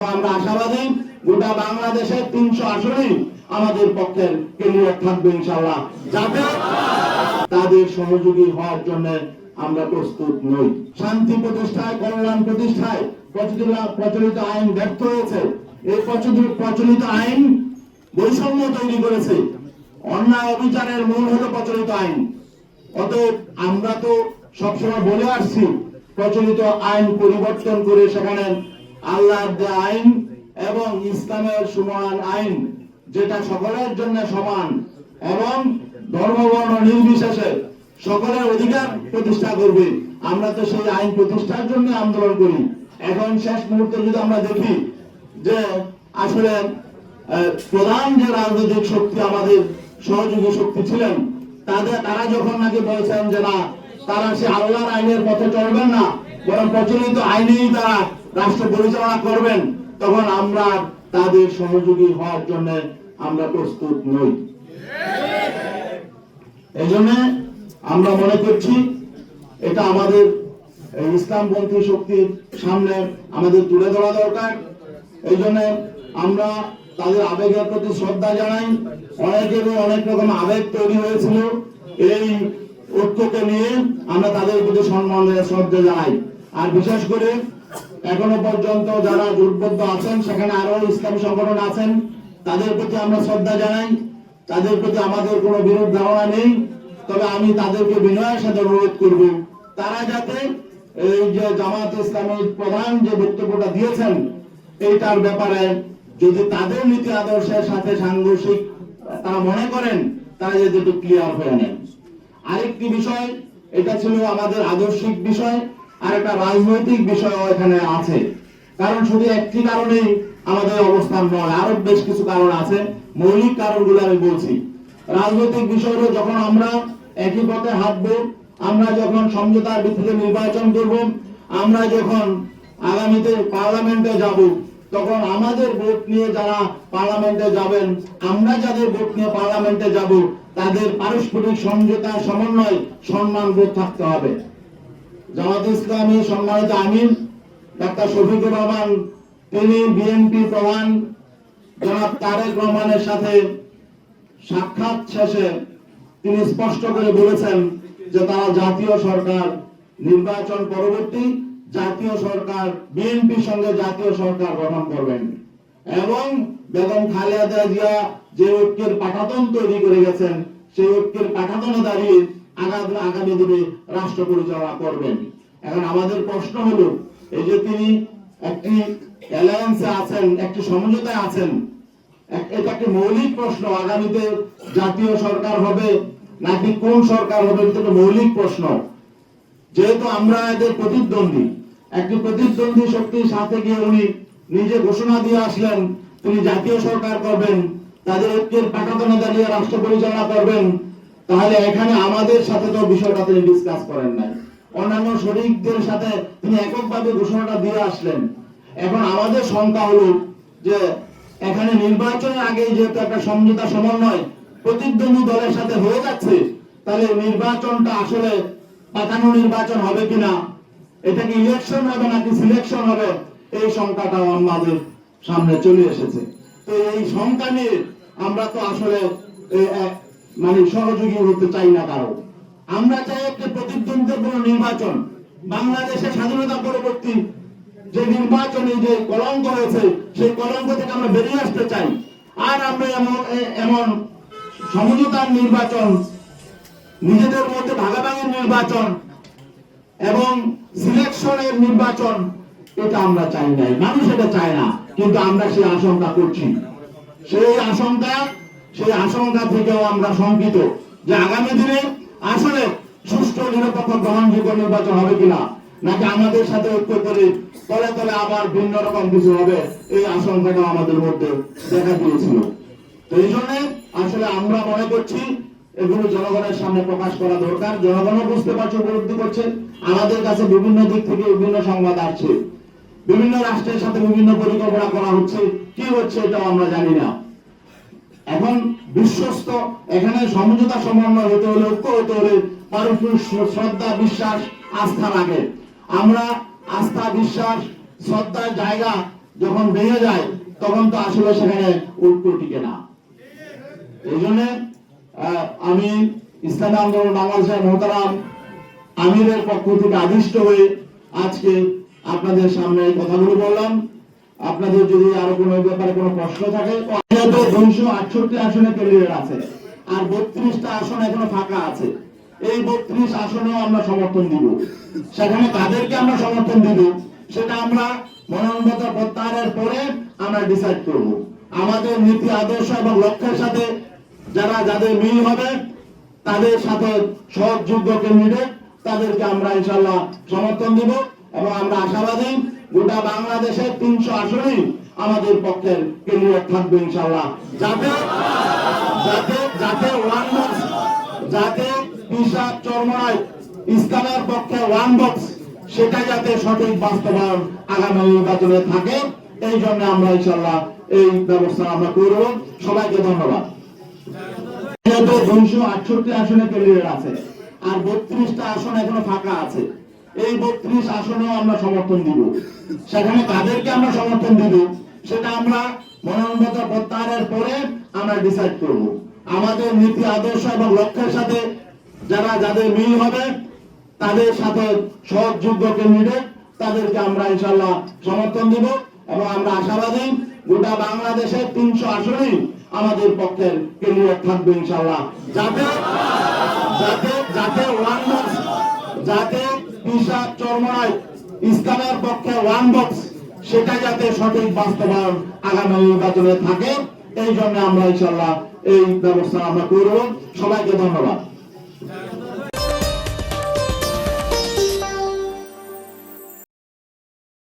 আমরা আশাবাদী গোটা বাংলাদেশের 300 আসনেই আমাদের পক্ষের ক্যান্ডিডেট থাকবে ইনশাআল্লাহ, যাতে তাদের সহযোগী হওয়ার জন্য আমরা প্রস্তুত নই। শান্তি প্রতিষ্ঠায়, কল্যাণ প্রতিষ্ঠায় প্রচলিত আইন ব্যর্থ হয়েছে। এই প্রচলিত আইন বৈষম্য তৈরি করেছে। অন্যায় অবিচারের মূল হলো প্রচলিত আইন। অতএব আমরা তো সবসময় বলে আসছি, প্রচলিত আইন পরিবর্তন করে সেখানে আল্লাহর যে আইন এবং ইসলামের সমান আইন, যেটা সকলের জন্য সমান এবং ধর্মবর্ণ নির্বিশেষে সকলের অধিকার প্রতিষ্ঠা করবে, আমরা তো সেই আইন প্রতিষ্ঠার জন্য আন্দোলন করি। এখন শেষ মুহূর্তে যদি আমরা দেখি যে আসলে প্রধান যে রাজনৈতিক শক্তি আমাদের সহযোগী শক্তি ছিলেন, তারা যখন নাকি বলছেন যে না, তারা সে আল্লাহর আইনের পথে চলবেন না, বরং প্রচলিত আইনেই তারা রাষ্ট্র পরিচালনা করবেন, তখন আমরা তাদের সহযোগী হওয়ার জন্য আমরা প্রস্তুত নই। এই জন্য আমরা মনে করছি এটা আমাদের ইসলামপন্থী শক্তির সামনে আমাদের তুলে ধরা দরকার। এই জন্য আমরা তাদের আবেগের প্রতি শ্রদ্ধা জানাই। অনেকের অনেক রকম আবেগ তৈরি হয়েছিল, এই ঐক্যকে নিয়ে আমরা তাদের প্রতি সম্মান শ্রদ্ধা জানাই। আর বিশেষ করে এখনো পর্যন্ত যারা জোটবদ্ধ আছেন, সেখানে আরো ইসলামী সংগঠন আছেন, তাদের প্রতি আমরা শ্রদ্ধা জানাই। তাদের প্রতি আমাদের কোনো বিরোধ ধারণা নেই, তবে আমি তাদেরকে বিনয়ের সাথে অনুরোধ করব, তারা যাতে এই যে জামাত ইসলামের প্রধান যে বক্তব্যটা দিয়েছেন, এইটার ব্যাপারে যদি তাদের নীতি আদর্শের সাথে সাংঘর্ষিক তারা মনে করেন, তারা যদি একটু ক্লিয়ার হয়ে নেন। আরেকটি বিষয়, এটা ছিল আমাদের আদর্শিক বিষয়, আর একটা রাজনৈতিক বিষয় এখানে আছে। কারণ শুধু একটি কারণেই আমাদের অবস্থান নয়, আরো বেশ কিছু কারণ আছে। মৌলিক কারণগুলো আমি বলছি। রাজনৈতিক বিষয়গুলো যখন আমরা একই পথে হাঁটবো, আমরা যখন সমঝোতার ভিত্তিতে নির্বাচন করব, আমরা যখন আগামীতে পার্লামেন্টে যাব, তখন আমাদের ভোট নিয়ে যারা পার্লামেন্টে যাবেন, আমরা যাদের ভোট নিয়ে পার্লামেন্টে যাব, তাদের পারস্পরিক সমঝোতা, সমন্বয়, সম্মান বোধ থাকতে হবে। জামাত ইসলামী সম্মানিত আমির ডাক্তার শফিকুর রহমান, তিনি বিএনপি প্রধান জনাব তারেক রহমানের সাথে সাক্ষাৎ শেষে তিনি স্পষ্ট করে বলেছেন যে তারা জাতীয় সরকার নির্বাচন পরবর্তী জাতীয় সরকার, বিএনপির সঙ্গে জাতীয় সরকার গঠন করবেন এবং বেগম খালেদা জিয়া যে ঐক্যের পাঠাতন তৈরি করে গেছেন, সেই ঐক্যের পাঠাতনে দাঁড়িয়ে আগামী দিনে রাষ্ট্র পরিচালনা করবেন। এখন আমাদের প্রশ্ন হলো, এই যে তিনি একটি অ্যালায়েন্সে আছেন, একটি সমঝোতায় আছেন, এটা একটি মৌলিক প্রশ্ন, আগামীতে জাতীয় সরকার হবে নাকি কোন সরকার হবে, এটা মৌলিক প্রশ্ন। যেহেতু আমরা এদের প্রতিদ্বন্দ্বী, একটি প্রতিদ্বন্দ্বী শক্তির সাথে গিয়ে উনি নিজে ঘোষণা দিয়ে আসলেন তিনি জাতীয় সরকার করবেন, তাদের ঐক্যের পাঠাতনে দাঁড়িয়ে রাষ্ট্র পরিচালনা করবেন, তাহলে এখানে আমাদের সাথে তো বিষয়টা তিনি ডিসকাস করেন নাই, অন্যান্য শরীকদের সাথে তিনি এককভাবে ঘোষণাটা দিয়ে আসলেন। এখন আমাদের শঙ্কা হলো যে এখানে নির্বাচনের আগে যেহেতু একটা সমঝোতা সমন্বয় প্রতিদ্বন্দ্বী দলের সাথে হয়ে যাচ্ছে, তাহলে নির্বাচনটা আসলে পাতানো নির্বাচন হবে কিনা, এটা কি ইলেকশন হবে নাকি সিলেকশন হবে, এই শঙ্কাটা আমাদের সামনে চলে এসেছে। তো এই শঙ্কা নিয়ে আমরা তো আসলে সহযোগী হতে চাই না কারো। আমরা চাই একটি প্রতিদ্বন্দ্বিপূর্ণ নির্বাচন। বাংলাদেশের স্বাধীনতা পরবর্তী যে নির্বাচনে যে কলঙ্ক হয়েছে, সেই কলঙ্ক থেকে আমরা বেরিয়ে আসতে চাই। আর আমরা এমন সমঝোতার নির্বাচন, নিজেদের মধ্যে ভাগাভাগির নির্বাচন এবং সিলেকশনের নির্বাচন, এটা আমরা চাই নাই, মানুষ এটা চায় না, কিন্তু আমরা সেই আশঙ্কা করছি। সেই আশঙ্কা থেকেও আমরা শঙ্কিত যে আগামী দিনে আসলে সুষ্ঠু, নিরপেক্ষ, গ্রহণযোগ্য নির্বাচন হবে কিনা, নাকি আমাদের সাথে ঐক্য করে তলে তলে আবার ভিন্ন রকম কিছু হবে, এই আশঙ্কাটা আমাদের মধ্যে দেখা দিয়েছিল। তো এই জন্য আসলে আমরা মনে করছি এগুলো জনগণের সামনে প্রকাশ করা দরকার। জনগণও বুঝতে পারছে, উপলব্ধি করছে। আমাদের কাছে বিভিন্ন দিক থেকে বিভিন্ন সংবাদ আসছে, বিভিন্ন রাষ্ট্রের সাথে বিভিন্ন পরিকল্পনা করা হচ্ছে, কি হচ্ছে এটাও আমরা জানি না। এখন বিশ্বস্ত, এখানে সমঝোতা সমন্বয় হতে হলে, ঐক্য হতে হলে পারস্পরিক শ্রদ্ধা, বিশ্বাস, আস্থা লাগে। আমরা আস্থা, বিশ্বাস, শ্রদ্ধার জায়গা যখন ভেঙে যায় তখন তো আসলে সেখানে ঐক্য টিকে না। এই জন্য আমি ইসলামী আন্দোলন বাংলাদেশের মোহতারাম আমিরের পক্ষ থেকে আদিষ্ট হয়ে আজকে আপনাদের সামনে এই কথাগুলো বললাম। আপনাদের যদি আরো কোনো ব্যাপারে কোনো প্রশ্ন থাকে, 268 আসনে ক্যান্ডিডেট আছে আর 32টা আসন এখনো ফাঁকা আছে। এই 32 আসনেও আমরা সমর্থন দিব। সেখানে কাদেরকে আমরা সমর্থন দিব সেটা আমরা মনোনয়নপত্র প্রত্যাহারের পরে আমরা ডিসাইড করব। আমাদের নীতি আদর্শ এবং লক্ষ্যের সাথে যাদের মিল হবে তাদের সাথে সহযোগ্য ক্যান্ডিডেট তাদেরকে আমরা ইনশাআল্লাহ সমর্থন দিব এবং আমরা আশাবাদী গোটা বাংলাদেশের 300 আসনেই আমাদের পক্ষের ক্যান্ডিডেট থাকবে ইনশাআল্লাহ। যাতে ওয়ান বক্স, যাতে পিসাব চরমনাই ইসলামের পক্ষে ওয়ান বক্স, সেটা যাতে সঠিক বাস্তবায়ন আগামী নির্বাচনে থাকে, এই জন্য আমরা ইনশাআল্লাহ এই ব্যবস্থা আমরা করব। সবাইকে ধন্যবাদ। 268 আসনে ক্যান্ডিডেট আছে আর 32টা আসন এখনো ফাঁকা আছে। এই 32 আসনেও আমরা সমর্থন দিব। সেখানে কাদেরকে আমরা সমর্থন দিব সেটা আমরা মনোনয়নপত্র প্রত্যাহারের পরে আমরা ডিসাইড করব। আমাদের নীতি আদর্শ এবং লক্ষ্যের সাথে যাদের মিল হবে তাদের সাথে সহযোগ্য ক্যান্ডিডেট তাদেরকে আমরা ইনশাআল্লাহ সমর্থন দিব এবং আমরা আশাবাদী গোটা বাংলাদেশের 300 আসনেই আমাদের পক্ষের ক্যান্ডিডেট থাকবে ইনশাআল্লাহ। যাতে ওয়ান বক্স, যাতে পিসাব চরমনাই ইসলামের পক্ষে ওয়ান বক্স, সেটা যাতে সঠিক বাস্তবায়ন আগামী নির্বাচনে থাকে, এই জন্য আমরা ইনশাআল্লাহ এই ব্যবস্থা আমরা করব। সবাইকে ধন্যবাদ।